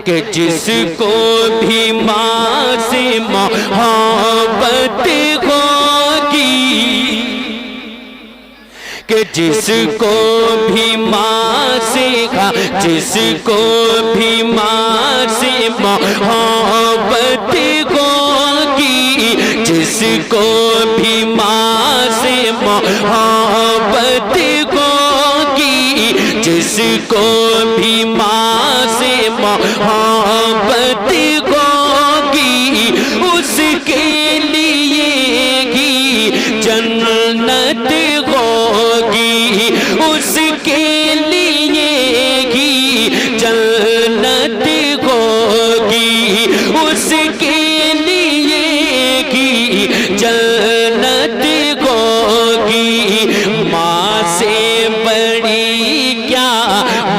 कि जिसको भी माँ से मोहब्बत होगी, कि जिसको भी माँ से जिसको भी माँ से मोहब्बत होगी, जिसको भी माँ से मोहब्बत होगी, जिसको भी माँ से मोहब्बत होगी, उसके लिए ही जन्नत होगी, उसके लिए ही जन्नत होगी, उसके लिए ही जन्नत होगी। माँ से बड़ी क्या,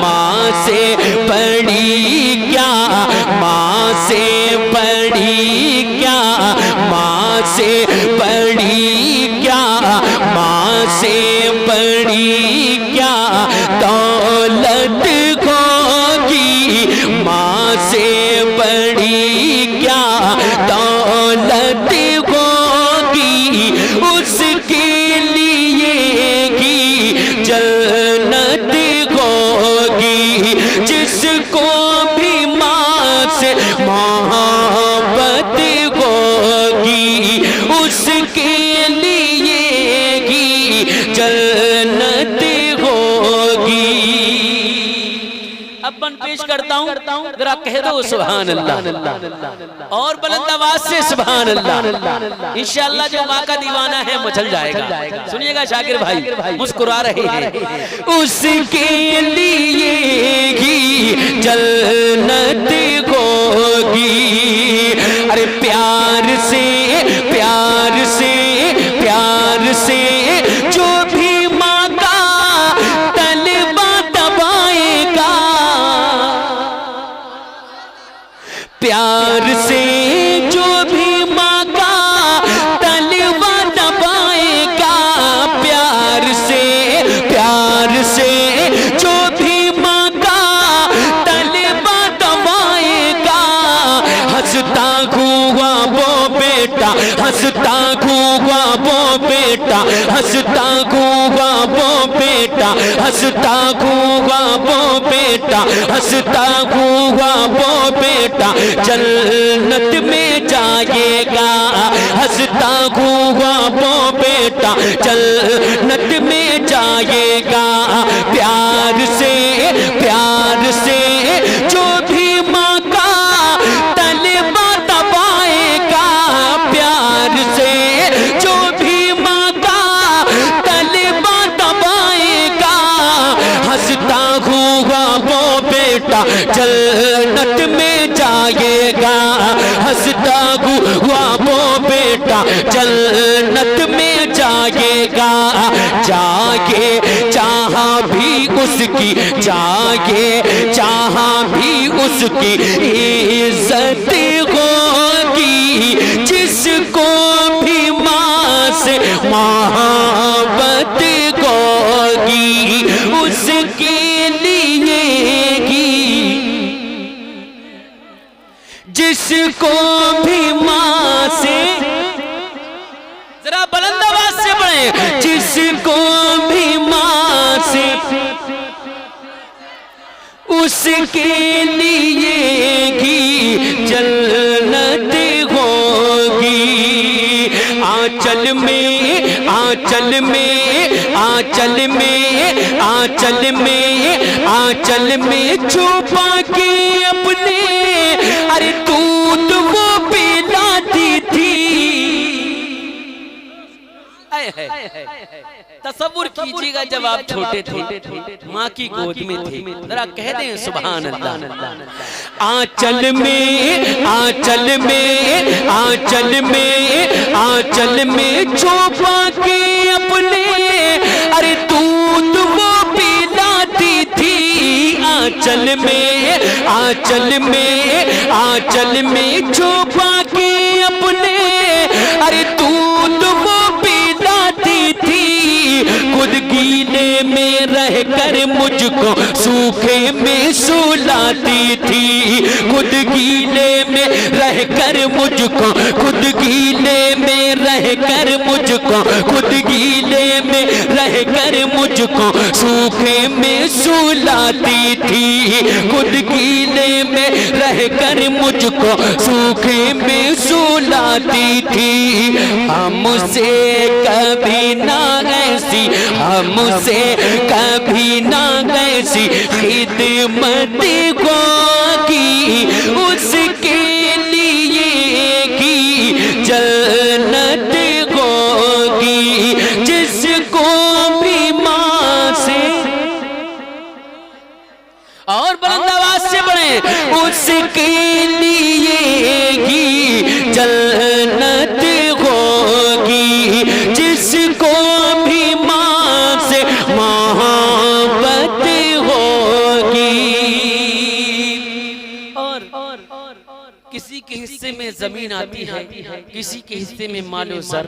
माँ से बड़ी क्या, माँ से बड़ी क्या, माँ से बड़ी क्या, माँ से बड़ी क्या दौलत होगी, माँ से बड़ी क्या दौलत होगी, उसके लिए ही जन्नत होगी। जिसको भी माँ से मोहब्बत होगी, उसके लिए ही जन्नत होगी। अब बन पेश करता हूँ, जरा कह दो सुभान अल्लाह और बुलंद आवाज से सुभान अल्लाह। इंशाअल्लाह जो माँ का दीवाना है मचल जाएगा। सुनिएगा शाकिर भाई मुस्कुरा रहे हैं। उसके लिए ही जन्नत होगी। अरे प्यार से प्यार से प्यार से जो भी माँ का तलबा दबाएगा, प्यार से जो भी माँ का तलबा दबाएगा, प्यार से जो भी माँ का तलबा दबाएगा, हंसता हुआ वो बेटा, हंसता हुआ वो बेटा, हंसता हुआ वो बेटा, हंसता हुआ वो बेटा, हंसता हुआ वो बेटा जन्नत में जाएगा, हंसता हुआ वो बेटा जन्नत में जाएगा। प्यार से जो भी माँ का तलबा दबाएगा, प्यार से जो भी माँ का तलबा दबाएगा, हंसता हुआ वो बेटा जन्नत में जाएगा, हंसता हुआ वो बेटा जन्नत में जाएगा। जागे जहाँ भी उसकी, जागे जहाँ भी उसकी इज्जत होगी, जिसको भी माँ से मोहब्बत होगी, उसके लिए ही, जिसको भी माँ से, जरा बुलंद आवाज से पढ़े, जिसको भी माँ से, उसके लिए ही जन्नत होगी। आंचल में आंचल में आंचल में आंचल में आंचल में छुपा के अपने, अरे दूध वो पिलाती थी। तसव्वुर कीजिएगा जब आप छोटे थे, माँ की गोद में थे, जरा कह दें सुभान अल्लाह। आंचल में आंचल में आंचल में आंचल में छुपा के अपने, अरे दूध वो पिलाती थी। आंचल में आंचल में आंचल में छुपा के अपने, अरे दूध वो पिलाती थी। खुद गीले में रह कर मुझ मुझको सूखे में सुलाती थी, खुद गीले में रहकर मुझको, खुद गीले में रहकर मुझको, खुद गीले में रहकर मुझको सूखे में सुलाती थी, खुद गीले में रहकर मुझको सूखे में सुलाती थी। हमसे कभी ना ऐसी, हमसे कभी ना ऐसी खिदमत होगी, उसके लिए की जन्नत होगी, जिसको भी माँ से और बुलंद आवाज से पढ़े, उसके लिए की जन्नत होगी, जिसको भी माँ से मोहब्बत होगी। और किसी के हिस्से में जमीन आती है, किसी के हिस्से में मालो सर,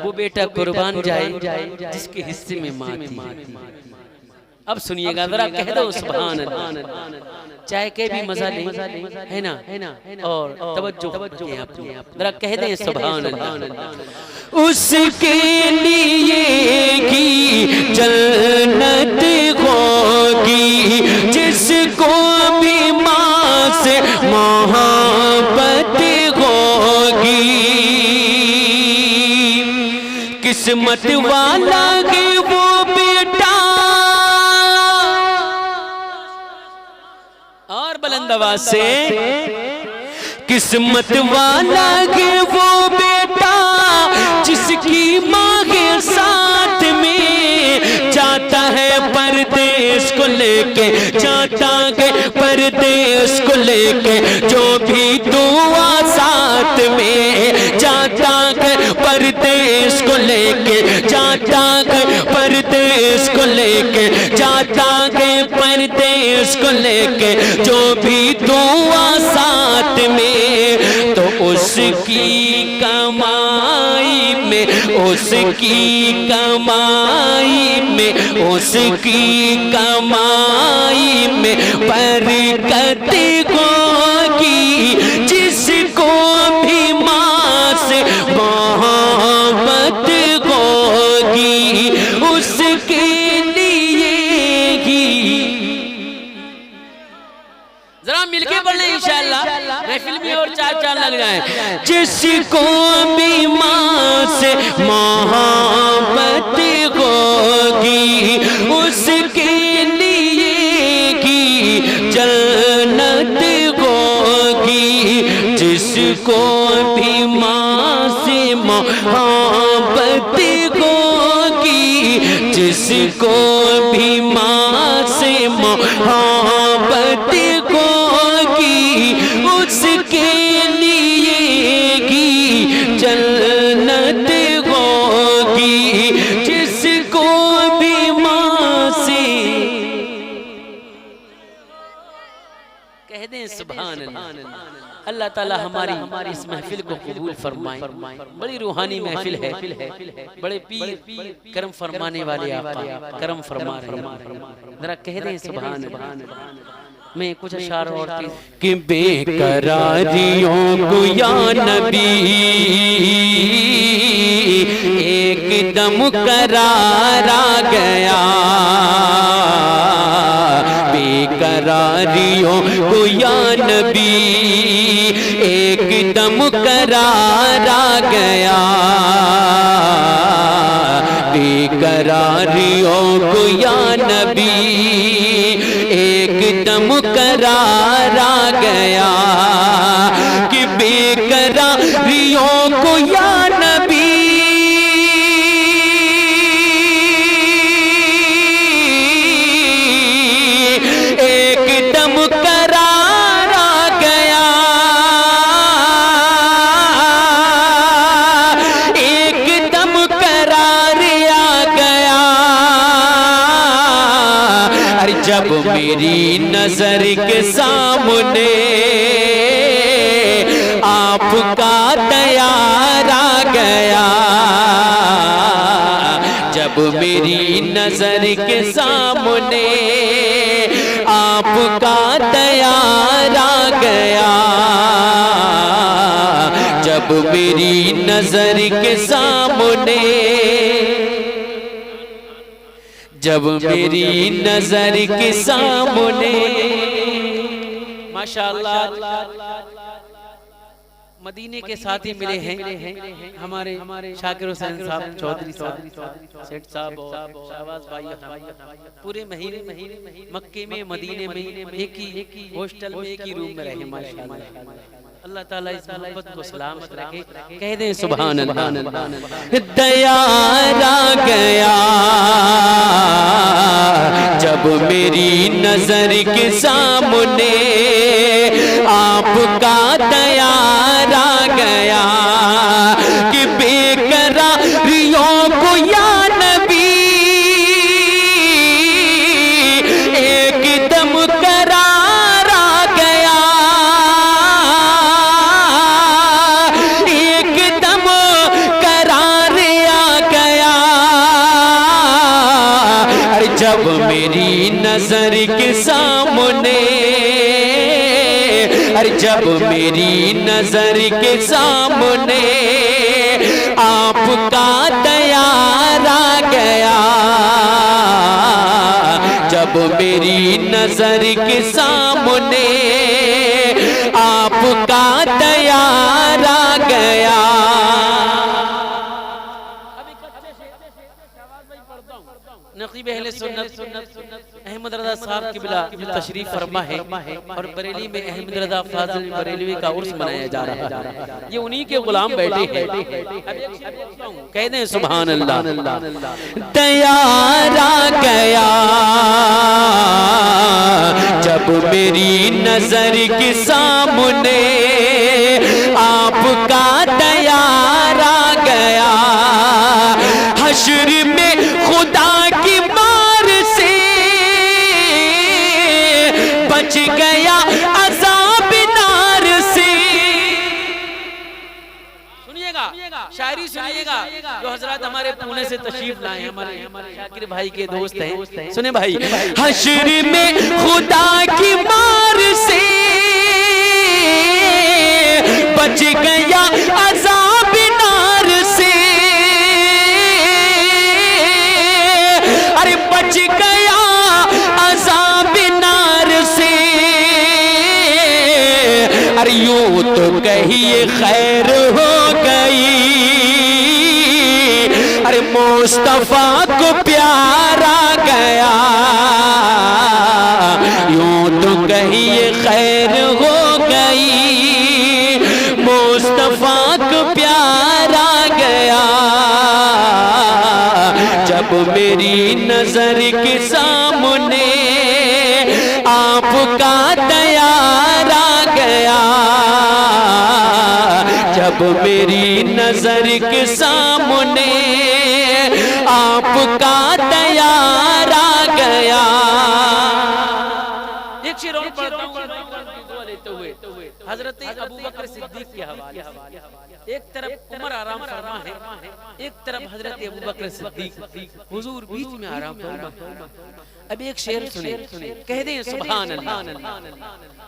वो बेटा कुर्बान जाए जिसके हिस्से में माँ थी। अब सुनिएगा जरा, कह दो सुभान अल्लाह, चाय के भी मजा ले, है ना, और तवज्जो जरा कह दें सुभान अल्लाह। उसके लिए की जन्नत होगी, जिसको भी माँ से मोहब्बत होगी, किस्मत वाला है वो बेटा। और बुलंद आवाज से, किस्मत वाला है वो बेटा जिसकी माँ के साथ में जाता है परदेश को लेके, जाता है परदेश को लेके, जो भी दुआ साथ में जाता है परदेश को लेके, जाता है परदेश को लेके, जाता है परदेश को लेके, जो भी दुआ साथ में, तो उसकी कमाई में, उसकी कमाई में, उसकी कमाई में बरकत होगी, जिसको भी माँ से मोहब्बत होगी, उसके लिए ही। जरा मिलके पढ़ लें इंशाअल्लाह, महफिल में और चार लग जाए। जिसको भी माँ से मोहब्बत होगी, उसके लिए की जन्नत होगी, जिसको भी माँ से मोहब्बत होगी, जिसको भी माँ से मोहब्बत होगी, उसके लिए की जन्नत होगी, जिसको भी माँ से। कह दें सुभान अल्लाह। अल्लाह ताला हमारी इस महफिल को कबूल फरमाए। बड़ी रूहानी महफिल है, बड़े पीर करम फरमाने वाले आका करम फरमा रहे हैं। जरा कह दें सुभान अल्लाह। मैं कुछ अशार और कि बेकरारियों को या नबी एकदम करार आ गया, बेकरारियों को या नबी एकदम करार आ गया, बेकरारियों को या नबी एकदम करार आ गया, कि बेकरारियों को या नबी एकदम करार आ गया, एकदम करार आ गया। अरे जब मेरी नजर के सामने आपका तैयार आ गया, जब जब मेरी नजर के सामने आपका तैयार आ गया, जब मेरी नजर के सामने, जब मेरी नजर के सामने। माशाअल्लाह मदीने के साथ ही मिले हैं हमारे शाकिर हुसैन साहब, चौधरी साहब, सेठ साहब और शाहबाज भाई। पूरे महीने मक्के में मदीने में एक ही हॉस्टल में एक ही रूम में रहे। माशाअल्लाह अल्लाह ताला इस मोहब्बत को सलामत रखे। कह दें सुभान अल्लाह। तैयार आ गया जब मेरी नजर के सामने आपका तैयार आ गया कि बेकरारियों को या नबी एकदम करार आ गया, एकदम करार आ गया। अरे जब मेरी नजर के सामने, अरे जब मेरी नजर के सामने आपका तैयार आ गया, जब मेरी नजर के सामने आपका तैयार आ गया। नक़ीब अहले सुन्नत अहमद रज़ा साहब की बिला तशरीफ फरमा है और बरेली में अहमद रज़ा फाजिल बरेलवी का उर्स मनाया जा रहा है। ये उन्हीं के गुलाम बैठे हैं। कह दें सुभान अल्लाह। तैयार आ गया जब मेरी नजर के सामने आपका तैयार आ गया, हश्र में खुदा की मार से बच गया अज़ाब नार से। सुनिएगा शायरी सुनिएगा जो हजरत हमारे पुणे से तशरीफ लाए हैं, हमारे शाकिर भाई के दोस्त हैं। सुने भाई। हश्र में खुदा की मार से बच गया अज़ाब नार से, अरे बच गया अज़ाब नार से। अरे यूं तो कहिए खैर हो गई, अरे मुस्तफा को प्यार आ गया। यूं तो कहिए खैर हो गई, मुस्तफा को प्यार आ गया जब मेरी नजर के सामने आपका तैयार आ गया, जब मेरी नजर के सामने आपका तैयार आ गया। एक शेर और पढ़ता हूं दुआ लेते हुए हजरत अबू बकर सिद्दीक के हवाले से। एक तरफ उमर आराम फरमा है, एक तरफ हजरत अबू बकर सिद्दीक, हुजूर बीच में आराम फरमा। अब एक शेर सुने, कह दें सुभान अल्लाह।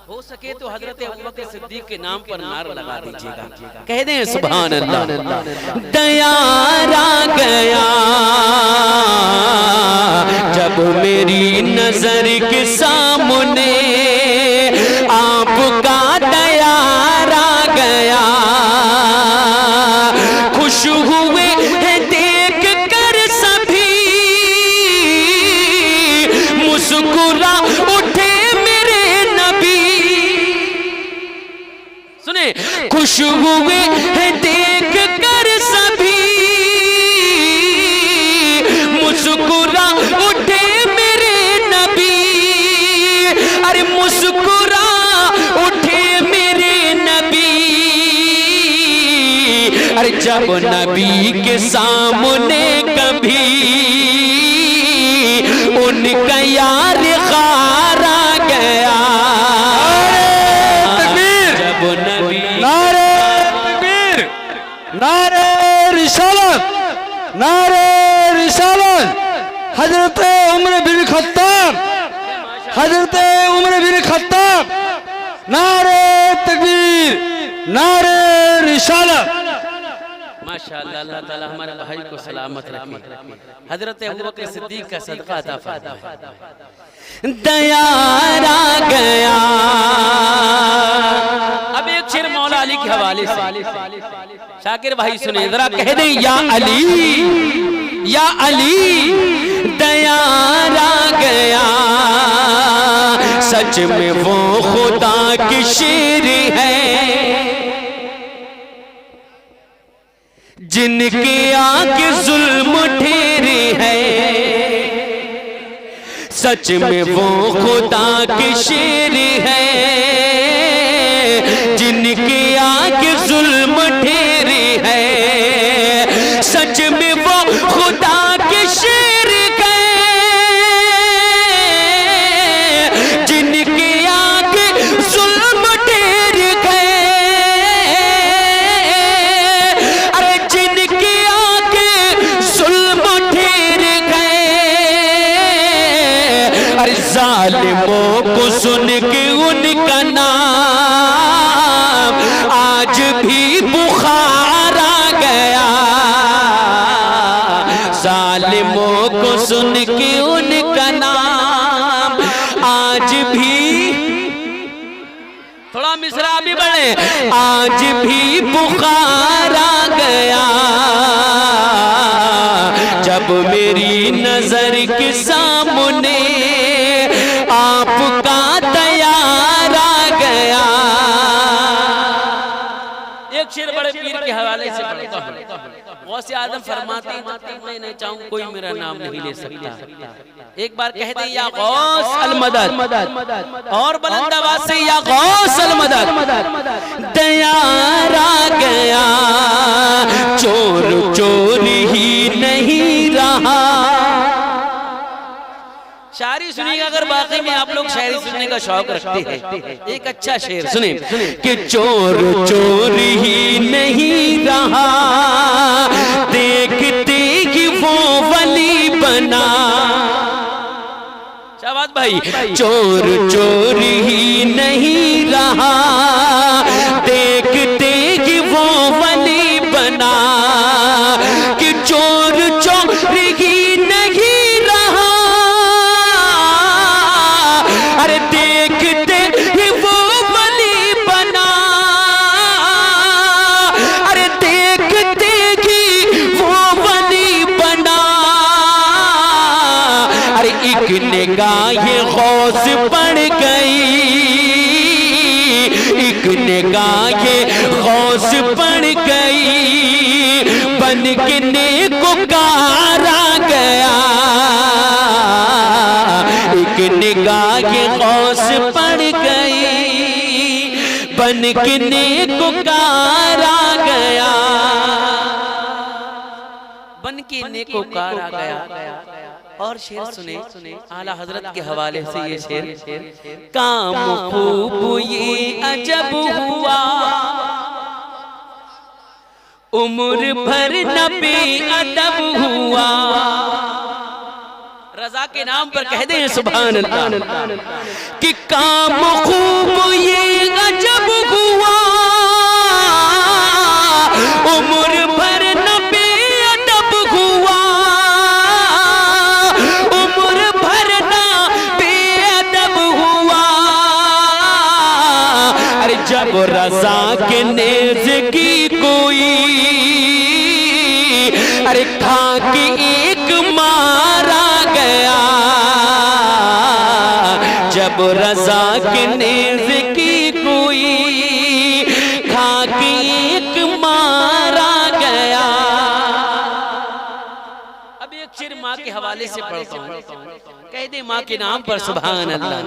हो सके तो हजरत अबू बकर सिद्दीक के नाम पर नारा लगा दीजिएगा। कह दें सुभान अल्लाह। तैयार आ गया जब मेरी नजर के सामने आपका तैयार आ गया, खुश हुए हैं देख कर सभी, मुस्कुरा उठे मेरे नबी। सुने, खुश हुए हैं देख कर सभी, मुस्कुरा उठे मेरे नबी। अरे मुस्कुरा उठे मेरे नबी, अरे जब नबी के सामने कभी उनका यार खार आ गया। जब नबी नारे तकबीर, नारे रिसालत, नारे रिसालत, हजरत उमर बिन खत्ताब, हजरत उमर बिन खत्ताब, नारे तकबीर, नारे रिसालत। माशाअल्लाह, अल्लाह ताला हमारे भाई को सलामत रखे। हजरत अबू बकर सिद्दीक का सदका अता फरमाए। दयारा गया। अब एक शेर मौला अली के हवाले से शाकिर भाई सुने जरा, कह दे या अली, या अली दयारा गया, सच में वो खुदा की शेर है जिनके आगे जुल्म ठहरे है। सच में वो खुदा के शेर है जिनके आगे जुल्म ठहरे है। सच में वो खुदा के शेर है जिनके आगे जुल्म ठहरे गए। अरे जिनके आगे जुल्म ठहरे गए। अरे जालिमों को सुन के उनका नाम आज भी बुखार आ गया। जालिमों को सुन के उनका नाम आज भी, थोड़ा मिसरा भी बढ़े, आज भी बुखार आ गया। जब मेरी नजर के सामने आपका तैयार आ गया। एक शेर बड़े पीर के हवाले से पढ़ता हूँ। गौसे आदम फरमाते हैं जब तक मैं नहीं चाहूं कोई मेरा नाम नहीं ले सकता। एक बार कहते हैं या गौस अल मदद, और बुलंद आवाज से या गौस अल मदद। तैयार आ गया, चोर चोर ही नहीं रहा। शायरी सुनिएगा अगर वाकई में आप लोग शायरी सुनने का शौक रखते हैं। एक अच्छा शेर सुने कि चोर चोर ही नहीं रहा, देखते ही वो वली बना। शाबाश भाई। चोर चोर ही नहीं रहा, देखते ही वो वली बना। कि चोर चोर ही नहीं रहा, अरे देखते ही वो वली बना। अरे देखते ही वो वली बना। अरे एक निगाह गौस पड़ गई, एक निगाह गौस पड़ गई। बन के नेकोकार आ गया, एक निगाह गौस पड़ गई। बन के नेकोकार आ गया, बन के नेकोकार आ गया। और शेर सुने आला हजरत के हवाले से ये शेर। काम खूब ये अजब हुआ, उम्र भर न बेअदब हुआ। रजा के नाम पर कह दे सुभान अल्लाह। कि काम खूब ये अजब हुआ, उम्र भर न बेअदब हुआ। उम्र भर न बेअदब हुआ। अरे जब रजा के नेज़ की कोई, अरे खा के एक मारा गया। जब रजा के नेज़ की कोई, खा के एक मारा गया। अब एक शेर माँ के हवाले से पढ़ता हूँ। कह दे माँ के नाम पर सुभान अल्लाह।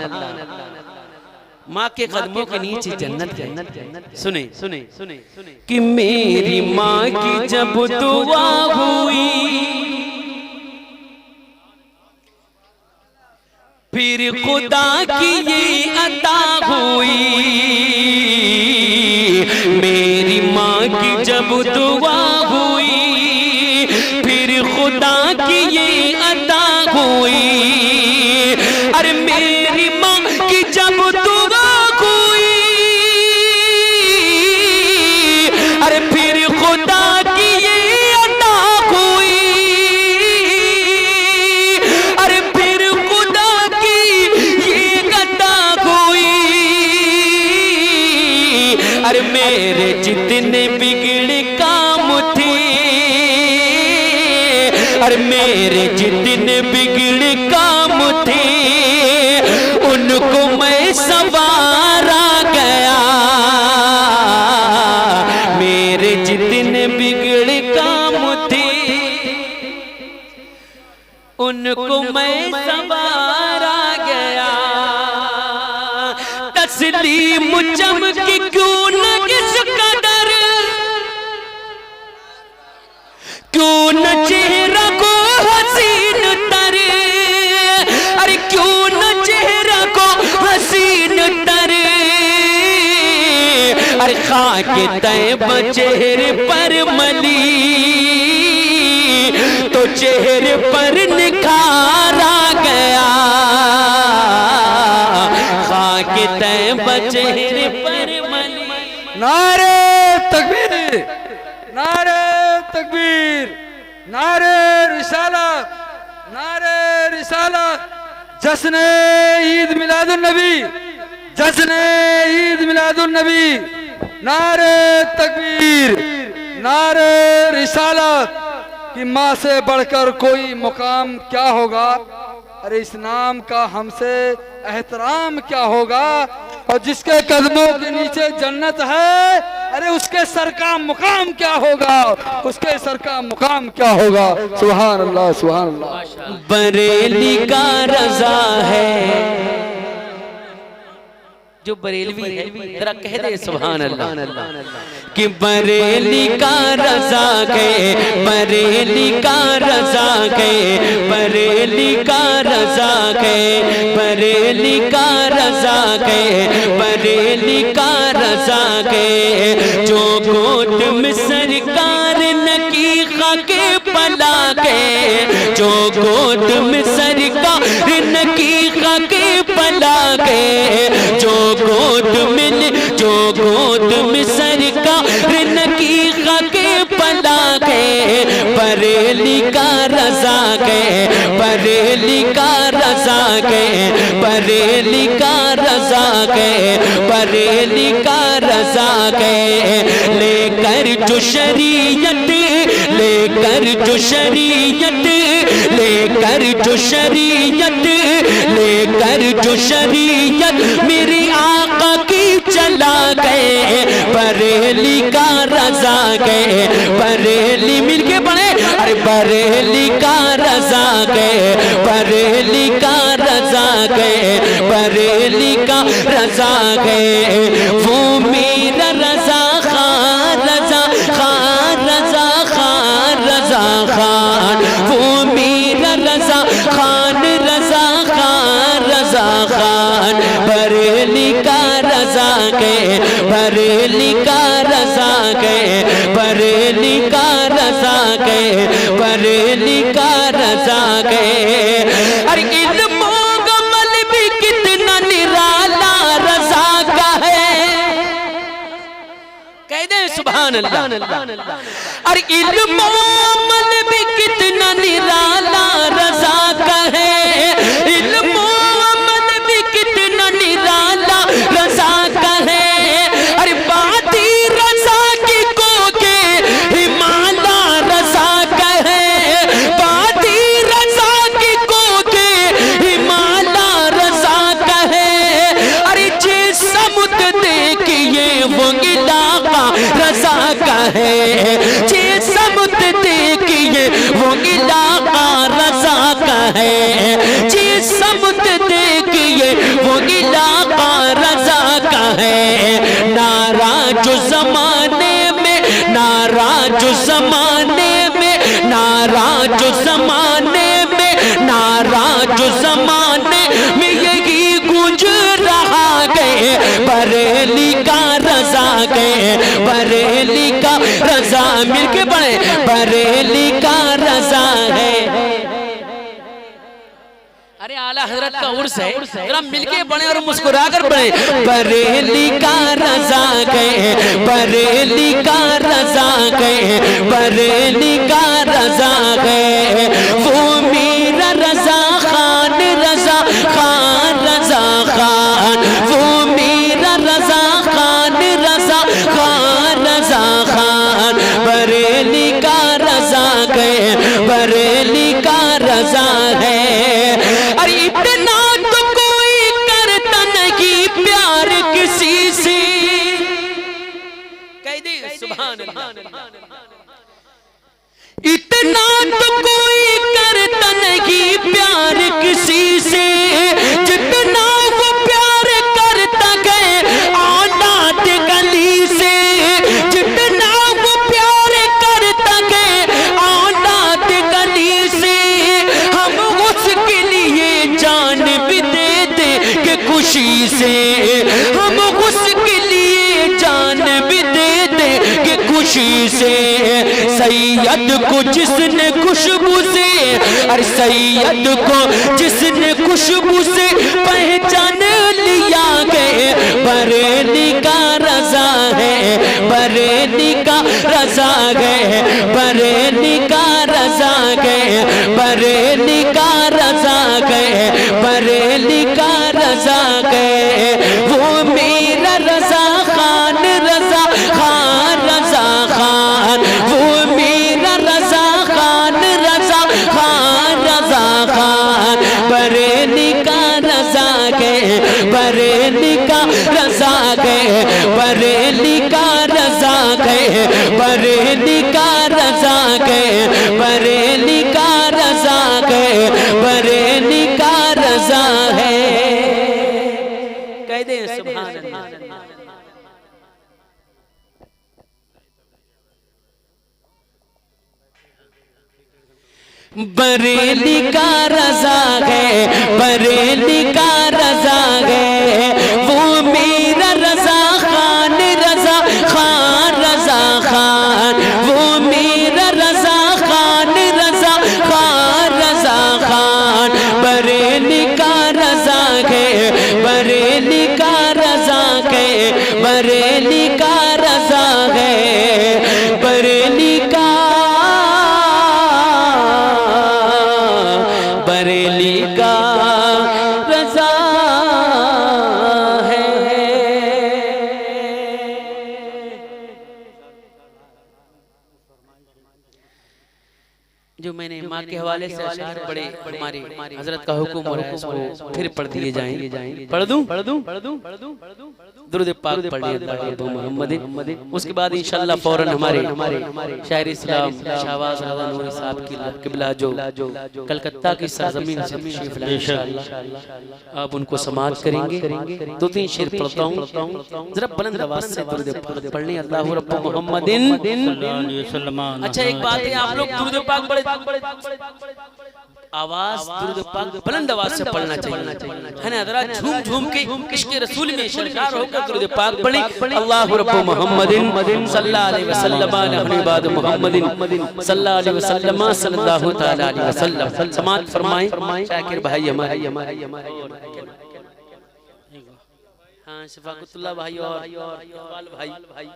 माँ के कदमों के नीचे जन्नत जन्नत। सुने सुने सुने कि मेरी माँ की जब दुआ हुई, फिर खुदा की ये अता हुई। मेरी माँ की जब दुआ हुई, फिर खुदा की ये अता हुई। अरे मेरे जितने बिगड़े काम थे, अरे मेरे जितने बिगड़े काम थे उनको मैं संवारा गया। मेरे जितने बिगड़े काम थे उनको मैं संवारा गया। तस्लीम चमकी क्यों न इस कदर, क्यों न चेहरा को हसीन तरे, अरे क्यों न चेहरा को हसीन तरे। अरे खाके तैब चेहरे पर मली तो चेहरे पर निखारा गया। खाके तैब चेहरे पर मली। नारे तकबीर, नारे तकबीर, नारे रिसालत, नारे रिसालत। जश्न ईद मिलादुन नबी, जश्न ईद मिलादुन नबी। नारे तकबीर, नारे रिसालत। कि माँ से बढ़कर कोई मुकाम क्या होगा, अरे इस नाम का हमसे एहतराम क्या होगा। और जिसके कदमों के नीचे जन्नत है, अरे उसके सर का मुकाम क्या होगा, उसके सर का मुकाम क्या होगा। सुभान अल्लाह, सुभान अल्लाह। बरेली का रजा है, जो बरेलवी है जरा कह दे सुभान अल्लाह। कि बरेली का रजा गए, बरेली का रजा गए, बरेली का रजा गए, बरेली का रजा गए, बरेली का रजा गए। जो गोद में सरकार नकीखा के पला गए, जो गोद में सरकार नकीखा के पला गए। जो गोद में सरकार नकीखा के पला गए। बरेली का रजा गए, बरेली का रजा गए, बरेली का रजा गए, बरेली का रजा गए। लेकर जो शरीयत, लेकर जो शरीयत, लेकर जो शरीयत, लेकर जो शरीयत मेरी आका की चला गए। बरेली का रजा गए, बरेली मिलके पढ़े, अरे बरेली का रजा गए, बरेली का रजा गए, बरेली का रजा गए। वो मेरा रजा खान, रजा खान, रजा खान, रजा खान। वो मेरा रजा खान, रजा खान, रजा खान। बरेली का रजा गए, बरेली का रजा गए, बरेली का रजा गए, बरेली का रजा गए। अरे इल्म गमल भी कितना निराला रजा का है, कह दे सुभान अल्लाह। अरे इल्म गमल भी कितना निराला रजा का है, इल्म गमल भी कितना निराला रजा का है। अरे बाती रजा की को के हिमाला रजा का है, बाती रजा की को के हिमाला रजा का है। अरे जे समुद देखिए वो इलाका रजा का है, जे समुद देखिए वो इलाका रजा का है, जे समुद देखिए वो इलाका रजा का है। नाराज ज़माने में, नाराज ज़माने में, नाराज ज़माने में, नाराज ज़माने में यही गूंज रहा गए। बरेली का रजा गए, बरेली का रजा मिलके पढ़े, बरेली का रजा है। अरे आला हजरत का उर्स है, जरा मिलके पढ़े और मुस्कुरा कर पढ़े। बरेली का रजा गए, बरेली का रजा गए, बरेली का रजा गए। वो मेरा रजा खान, रजा खान, रजा खान। वो मेरा रजा खान, रजा इतना तो कोई करता नहीं प्यार किसी से जितना वो प्यार करता गए औलाद गली से, जितना वो प्यार करता गए औलाद गली से। हम उसके लिए जान भी दे दे कि खुशी से, हम उसके लिए जान भी दे दे कि खुशी से। सैयद को जिसने खुशबू से, अरे सैयद को जिसने खुशबू से पहचान लिया गए, बरेली का रजा है, बरेली का रजा गए, बरेली का रजा गए, बरेली का रजा गए, बरेली का रजा गए। वो मेरा रजा खान, रजा खान, रजा खान, वो मेरा रजा खान, रजा खान, रजा खान। बरेली का रजा गए, बरेली का रजा गए, बरेली का रजा गए, बरेली का रजा गए, बरेली का रजा गए, बरेली का रजा है। कह दे सुभान अल्लाह। बरेली का रजा है, बरेली का रजा है। वो मेरा रजा खान, रजा खान, रजा खान, वो मेरा रजा खान, रजा खान, रजा खान। बरेली का रजा है, बरेली का रजा है, बरेली का रजा है, बरेली का, बरेली का रजा है। जो मैंने माँ के हवाले से अशआर बड़े हमारे हजरत का हुक्म हो रहा है, उसको फिर पढ़ दिए जाएंगे। पढ़ दूं, पढ़ दूं, पढ़ दूं, पढ़ दूं, पढ़ दूं। दुरूद पाक पढ़िए मोहम्मद। उसके बाद इंशाअल्लाह फौरन हमारे शायर इस्लाम शाहबाज रज़ा नूरी साहब की किबला जो कलकत्ता की सरजमीन से तशरीफ लाए, इंशाअल्लाह आप उनको समाअत करेंगे। दो तीन शेर पढ़ता हूँ, जरा बुलंद आवाज से दुरूद पाक पढ़ने। अल्लाहु रब्बु मुहम्मदिन। अच्छा एक बात है, आप लोग दुरूद पाक बड़े आवाज दुरूद पाक बुलंद आवाज से पढ़ना चाहिए, है ना। जरा झूम झूम के इश्क़ रसूल में शर्कार होकर दुरूद पाक पढ़ें। अल्लाहु रब्बु मुहम्मदिन सल्लल्लाहु अलैहि वसल्लम अला इबाद मुहम्मदिन सल्लल्लाहु अलैहि वसल्लम सल्लल्लाहु तआला अलैहि वसल्लम। समाअत फरमाएं शाकिर भाई हमारे। हाँ शफाकतुल्लाह भाई और इकबाल भाई,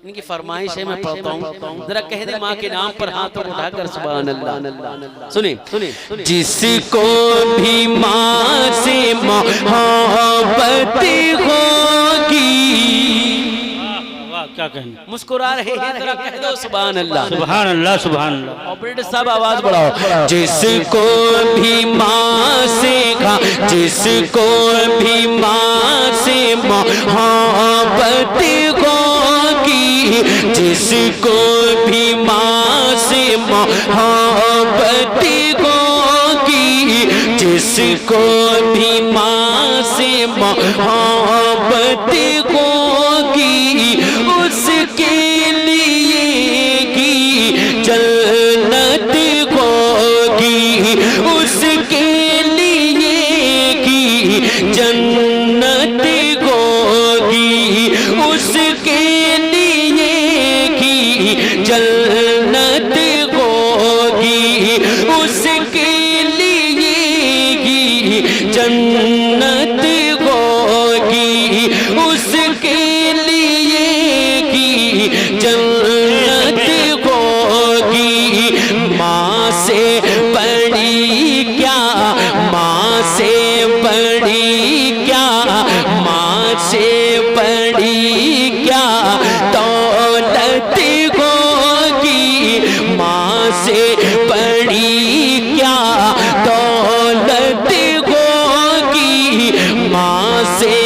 इनकी फरमाइश है, मैं पढ़ता हूँ। जरा कह दे माँ के नाम पर हाथ उठाकर सुभान अल्लाह। सुने जिसको भी माँ से मोहब्बत होगी, क्या कहें, मुस्कुरा रहे हैं, जरा कह दो सुभान अल्लाह, सुभान अल्लाह, सुभान अल्लाह। ऑपरेटर साहब आवाज बढ़ाओ। जिसको भी माँ से जिसको भी माँ से मोहब्बत होगी, जिसको भी माँ से मोहब्बत होगी, जिसको भी माँ से मोहब्बत होगी, उसके लिए की जन्नत होगी, उसके लिए की जन्नत होगी, उसके लिए की जन्नत होगी, उसके लिए की जन्नत होगी, उसके लिए की जन्नत होगी। माँ से बड़ी क्या, माँ से बड़ी क्या, माँ से बड़ी क्या दौलत होगी, माँ से बड़ी क्या दौलत होगी, माँ से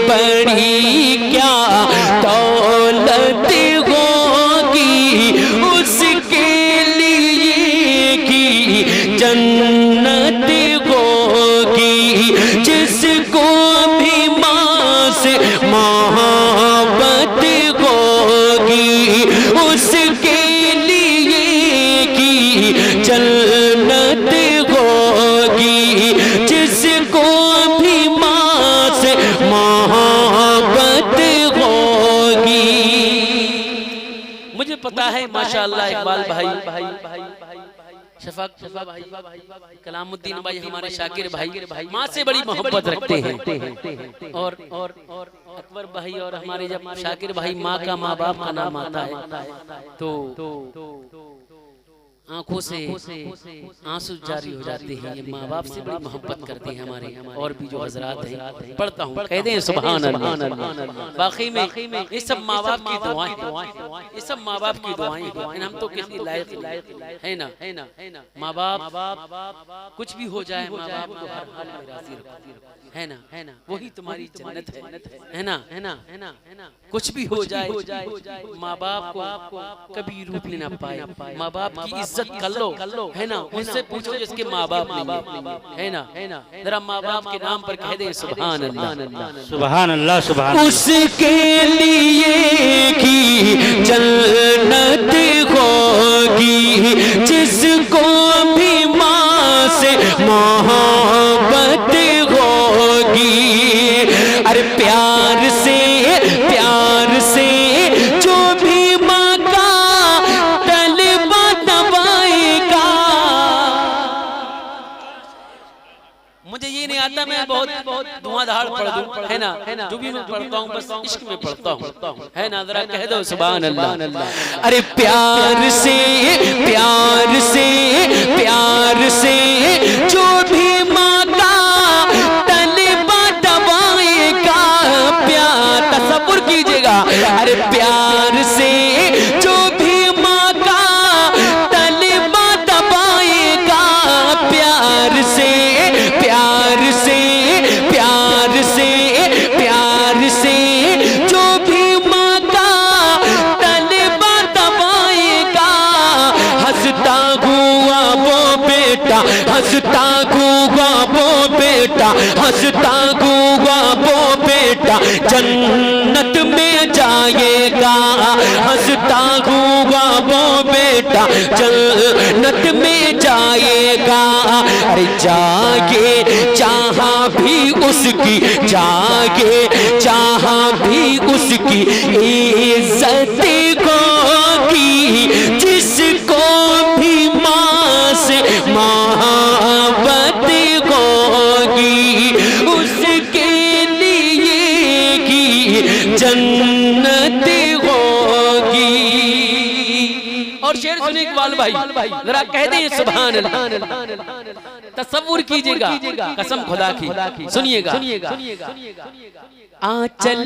बड़ी क्या दौलत होगी, पता है माशाअल्लाह इकबाल भाई, शफाक भाई, कलामुद्दीन भाई, हमारे शाकिर भाई माँ से बड़ी मोहब्बत रखते हैं। और अकबर भाई और हमारे जब शाकिर भाई माँ का माँ बाप का नाम आता है तो आंखों से आंसू जारी हो जाते हैं। ये माँ बाप से बड़ी मोहब्बत करते हैं हमारे और भी जो हजरात हैं। पढ़ता हूँ, कह दें सुभान अल्लाह। बाकी में ये सब माँ बाप की दुआएं, ये सब माँ बाप की दुआएं हैं। हम तो किसी लायक है ना। माँ बाप कुछ भी हो जाए, माँ बाप को हर हाल में राजी रखो, है ना। वही तुम्हारी जन्नत है ना। कुछ भी हो जाए, माँ बाप को कभी रूठने ना पाए। माँ बाप की इज्जत कर लो, है ना। उनसे पूछो जिसके माँ बाप नहीं है ना। जरा माँ बाप के नाम पर कह दे सुभान अल्लाह, सुभान अल्लाह, सुभान अल्लाह। उसके लिए की जन्नत होगी जिसको भी माँ से मोहब्बत होगी। अरे प्यार से जो भी माँ का तलबा दबाएगा। मुझे ये नहीं आता, मैं बहुत धुआंधार पढ़ दूं, है ना। जो भी मैं पढ़ता हूँ बस इश्क में पढ़ता हूँ, है ना। जरा कह दो सुभान अल्लाह। अरे प्यार से जो भी माँ का तलबा दबाएगा। प्यार तसव्वुर कीजिएगा। अरे प्यार से जो भी माँ का तलबा दबाएगा। प्यार से जो भी माँ का तलबा दबाएगा। हंसता हुआ वो बेटा, हंसता हुआ वो बेटा जन्नत में जाएगा। हंसता हुआ वो बेटा जन्नत में जाएगा। अरे जागे जहाँ भी उसकी इज्जत होगी। जिसको भी माँ से मोहब्बत होगी उसके लिए की जन्नत होगी। और शेर सुनिए इकबाल भाई, जरा कह दें सुभान अल्लाह। तसव्वुर कीजिएगा, कसम खुदा की, सुनिएगा। आंचल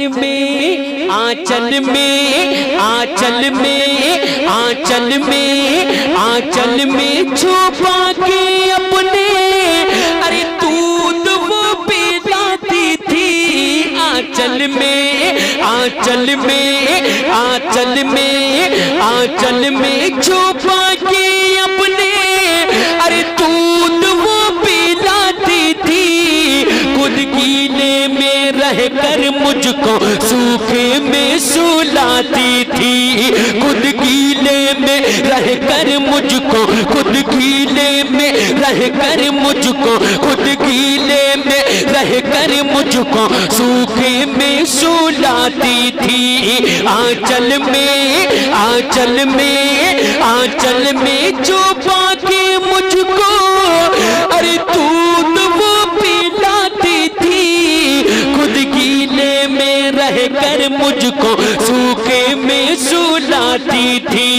में छुपा के अपने, अरे दूध वो पिलाती थी। आंचल में छुपा के अपने, अरे दूध वो पिलाती थी। खुद गीले में रहकर मुझको सूखे में सुलाती थी। खुद गीले में रहकर मुझको सूखे में सुलाती थी। आंचल में छुपा के मुझको, अरे दूध वो पिलाती थी। खुद गीले में रहकर मुझको सूखे में सुलाती थी।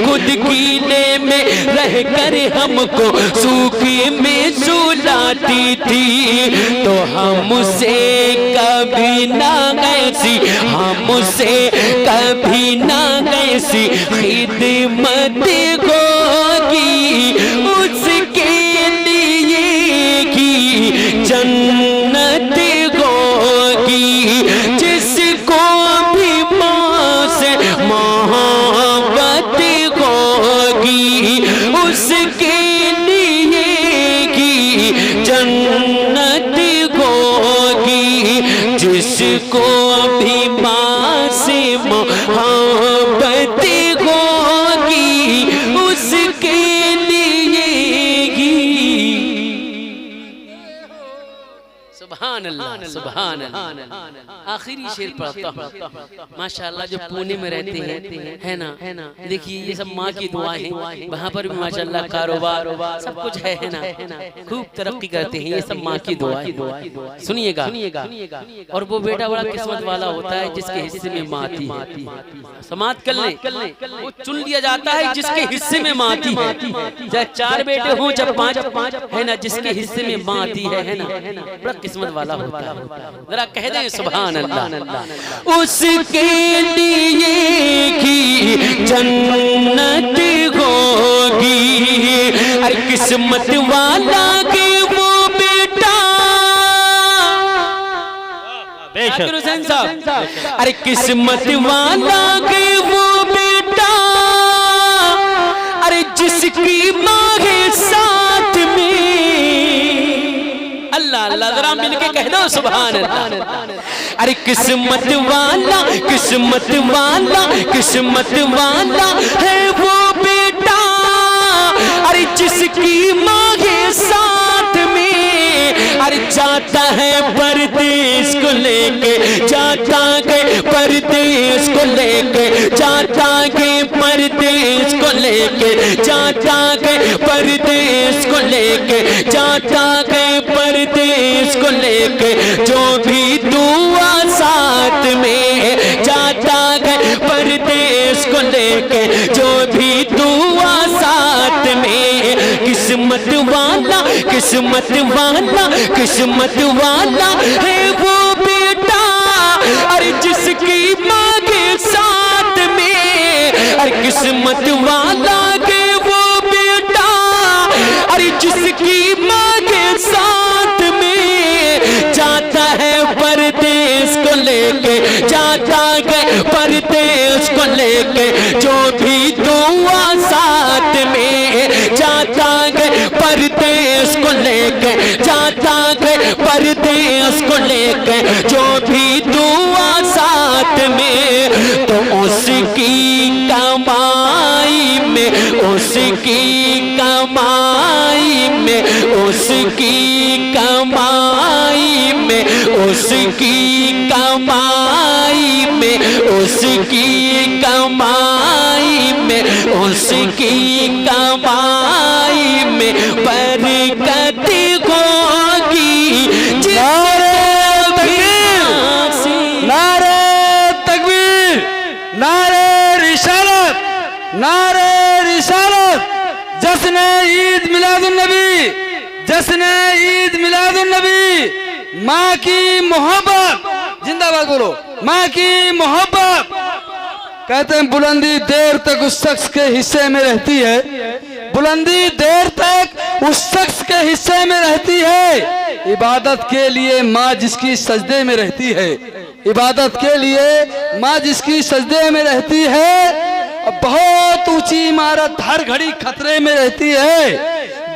खुद गीले में रहकर हमको सूखे में सुलाती थी। तो हमसे कभी ना ऐसी खिदमत होगी। उसके लिए की जन्नत होगी। जिसको भी माँ से मोहब्बत होगी उसके लिए की जन्नत होगी। जिसको भी माँ से मोहब्बत होगी उसके लिए। सुभान अल्लाह। सुभान अल्लाह। आखिरी शेर पढ़ता हूँ। माशाअल्लाह जो पुणे में रहते हैं है ना, देखिए ये सब माँ की दुआएं हैं, वहाँ पर भी माशाअल्लाह कारोबार सब कुछ है ना, खूब तरक्की करते हैं, ये सब माँ की दुआएं। सुनिएगा, और वो बेटा बड़ा किस्मत वाला होता है जिसके हिस्से में माँ आती है। समाप्त कर लें, वो चुन लिया जाता है जिसके हिस्से में माँ आती है, चाहे 4 बेटे हों चाहे 5 है ना, जिसके हिस्से में माँ आती है ना, बड़ा किस्मत वाला होता है। जरा कह दें सुभान अल्लाह। उसके लिए की जन्नत होगी, अरे किस्मत वाला के वो बेटा। जाकिर हुसैन साहब, अरे किस्मत वाला के वो बेटा, अरे जिसकी माँ है साथ में। अल्लाह अल्लाह, जरा मिलके कह दो सुभान अल्लाह। अरे किस्मत वाला, किस्मत वाला, किस्मत वाला है वो बेटा, अरे जिसकी माँ है साथ में। अरे जाता है परदेश को लेके, जाता है परदेश को लेके, जाता है परदेश को लेके, जाता है परदेश को लेके, जाता है परदेश को लेके, जो भी दुआ साथ में, जाता है परदेश को लेके, जो भी दुआ साथ में। किस्मत वाला, किस्मत वाला, किस्मत वाला है वो बेटा, अरे जिसकी माँ के साथ में। अरे किस्मत वाला के वो बेटा, अरे जिसकी माँ के साथ में। जाता है परदेश को लेके, जाता है परदेश को लेके, जो भी दुआ साथ में, जाता है परदेश को लेके, जाता है परदेश को लेके, जो भी दुआ साथ में। तो उसकी कमाई में, उसकी कमाई में, उसकी कमाई में, उसकी कमाई में, उसकी कमाई में, उसकी कमाई में बरकत होगी। नारे तकबीर, नारे रिसालत, नारे रिसालत। जश्न ईद मिलादुन नबी, जश्न ईद मिलादुन नबी। माँ की मोहब्बत जिंदाबाद बोलो, माँ की मोहब्बत। कहते हैं बुलंदी देर तक उस शख्स के हिस्से में रहती है, बुलंदी देर तक उस शख्स के हिस्से में रहती है। इबादत के लिए माँ जिसकी सजदे में रहती है, इबादत के लिए माँ जिसकी सजदे में रहती है। बहुत ऊंची इमारत हर घड़ी खतरे में रहती है,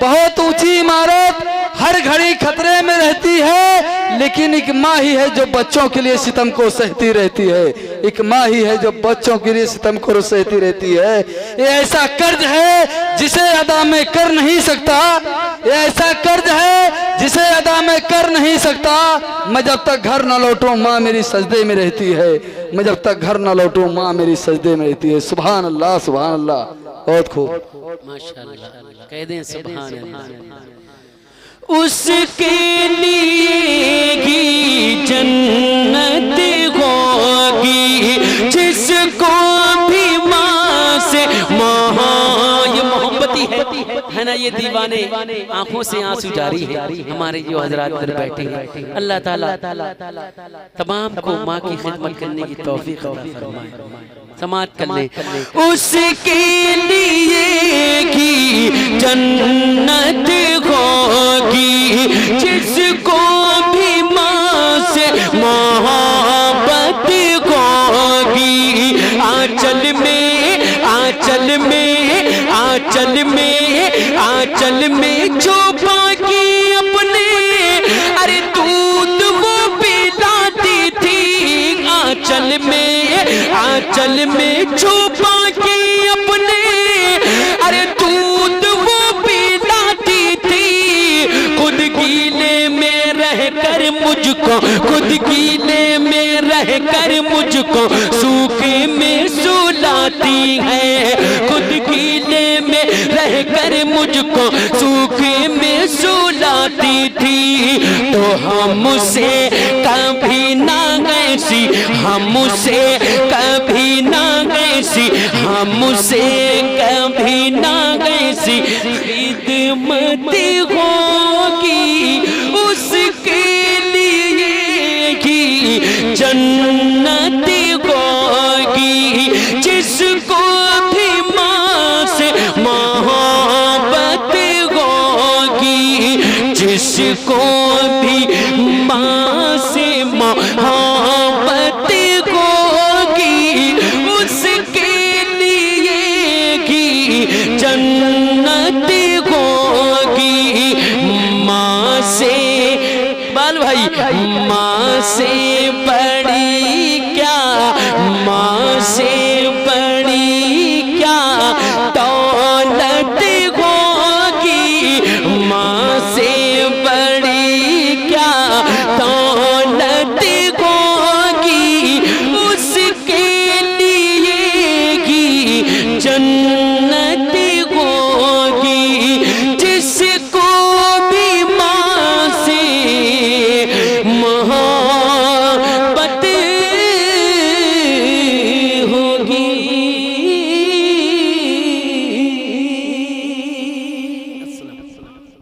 बहुत ऊंची इमारत हर घड़ी खतरे में रहती है, लेकिन एक माँ ही है जो बच्चों के लिए सितम को सहती रहती है। एक माँ ही है जो बच्चों के लिए सितम को सहती रहती है। ये ऐसा कर्ज है जिसे अदा में कर नहीं सकता, ये ऐसा कर्ज है जिसे अदा में कर नहीं सकता। मैं जब तक घर न लौटूं माँ मेरी सजदे में रहती है, मैं जब तक घर न लौटूं माँ मेरी सजदे में रहती है। सुभान अल्लाह, सुभान अल्लाह, बहुत खूब, माशाअल्लाह। कह दें सुभान अल्लाह। उसके लिए ही जन्नत होगी, जिसको भी माँ से ये मोहब्बती है ना, ये दीवाने आंखों से आंसू जारी है। हमारे जो हजरात इधर बैठे हैं, अल्लाह ताला तमाम को माँ की खिदमत करने की तौफीक अता फरमाए। समात कर ले। उसके लिए की जन्नत होगी, जिसको भी माँ से मोहब्बत होगी। आंचल में, आंचल में, आंचल में, आंचल में छुपा के अपने, अरे दूध वो पिलाती थी। आंचल में, आंचल में छुपा के अपने, अरे दूध वो पिलाती थी। खुद गीले में रहकर मुझको मुझको, खुद कीले में रह कर मुझको सूखे में सुलाती है, खुद कीले में रह कर मुझको सूखे में सुलाती थी। तो हमसे कभी ना ऐसी, हमसे कभी ना ऐसी, हमसे कभी ना ऐसी खिदमत होगी, उसके लिए ही जन्नत होगी। जिसको भी माँ से मोहब्बत होगी, जिसको भी माँ से मोहब्बत होगी, उसके लिए ही जन्नत होगी। माँ से बाल भाई, माँ से